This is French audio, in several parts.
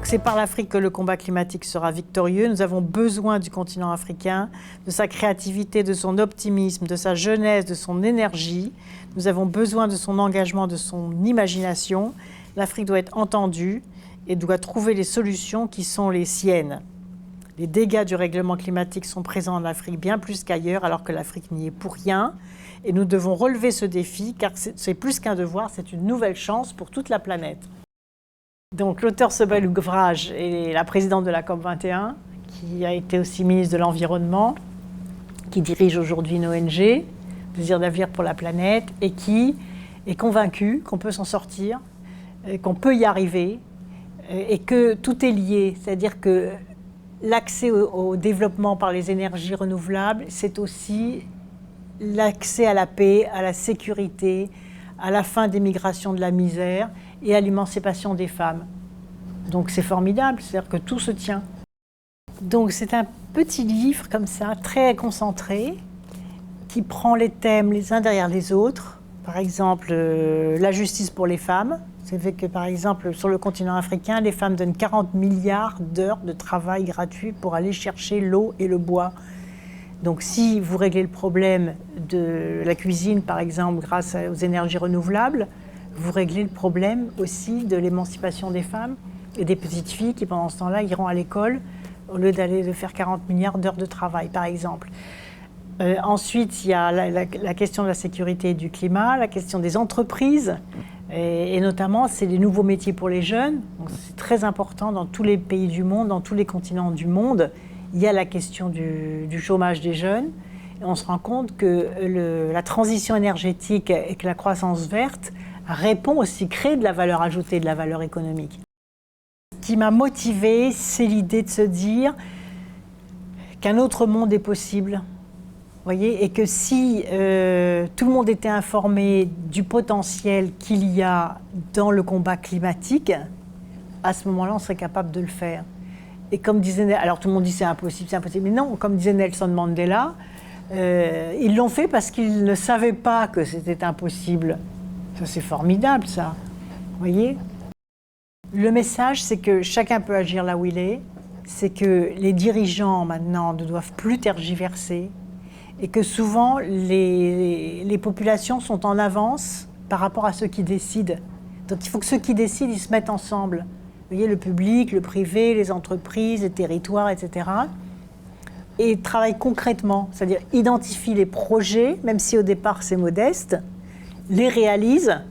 Donc c'est par l'Afrique que le combat climatique sera victorieux. Nous avons besoin du continent africain, de sa créativité, de son optimisme, de sa jeunesse, de son énergie. Nous avons besoin de son engagement, de son imagination. L'Afrique doit être entendue et doit trouver les solutions qui sont les siennes. Les dégâts du règlement climatique sont présents en Afrique bien plus qu'ailleurs, alors que l'Afrique n'y est pour rien. Et nous devons relever ce défi, car c'est plus qu'un devoir, c'est une nouvelle chance pour toute la planète. Donc l'auteur de ce bel ouvrage est la présidente de la COP21, qui a été aussi ministre de l'Environnement, qui dirige aujourd'hui une ONG, Désir d'avenir pour la planète, et qui est convaincue qu'on peut s'en sortir, qu'on peut y arriver, et que tout est lié. C'est-à-dire que l'accès au développement par les énergies renouvelables, c'est aussi l'accès à la paix, à la sécurité, à la fin des migrations de la misère et à l'émancipation des femmes. Donc c'est formidable, c'est-à-dire que tout se tient. Donc c'est un petit livre comme ça, très concentré, qui prend les thèmes les uns derrière les autres. Par exemple, la justice pour les femmes. C'est fait que, par exemple, sur le continent africain, les femmes donnent 40 milliards d'heures de travail gratuit pour aller chercher l'eau et le bois. Donc si vous réglez le problème de la cuisine, par exemple, grâce aux énergies renouvelables, vous réglez le problème aussi de l'émancipation des femmes et des petites filles qui, pendant ce temps-là, iront à l'école au lieu d'aller de faire 40 milliards d'heures de travail, par exemple. Ensuite, il y a la question de la sécurité et du climat, la question des entreprises, et notamment, c'est les nouveaux métiers pour les jeunes. C'est très important dans tous les pays du monde, dans tous les continents du monde. Il y a la question du chômage des jeunes. Et on se rend compte que la transition énergétique et que la croissance verte répond aussi, crée de la valeur ajoutée, de la valeur économique. Ce qui m'a motivée, c'est l'idée de se dire qu'un autre monde est possible. Voyez, et que si tout le monde était informé du potentiel qu'il y a dans le combat climatique, à ce moment-là, on serait capable de le faire. Et comme disait, alors tout le monde dit c'est impossible, mais non, comme disait Nelson Mandela, ils l'ont fait parce qu'ils ne savaient pas que c'était impossible. Ça, c'est formidable, ça. Vous voyez ? Le message, c'est que chacun peut agir là où il est, c'est que les dirigeants, maintenant, ne doivent plus tergiverser, et que souvent, les populations sont en avance par rapport à ceux qui décident. Donc il faut que ceux qui décident, ils se mettent ensemble. Vous voyez, le public, le privé, les entreprises, les territoires, etc. Et travaillent concrètement, c'est-à-dire identifient les projets, même si au départ c'est modeste, les réalisent,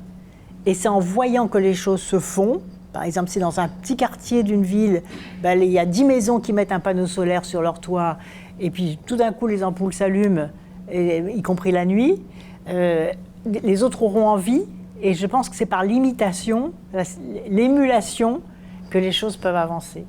et c'est en voyant que les choses se font. Par exemple, si dans un petit quartier d'une ville, ben, il y a 10 maisons qui mettent un panneau solaire sur leur toit, et puis tout d'un coup les ampoules s'allument, y compris la nuit, les autres auront envie, et je pense que c'est par l'imitation, l'émulation, que les choses peuvent avancer.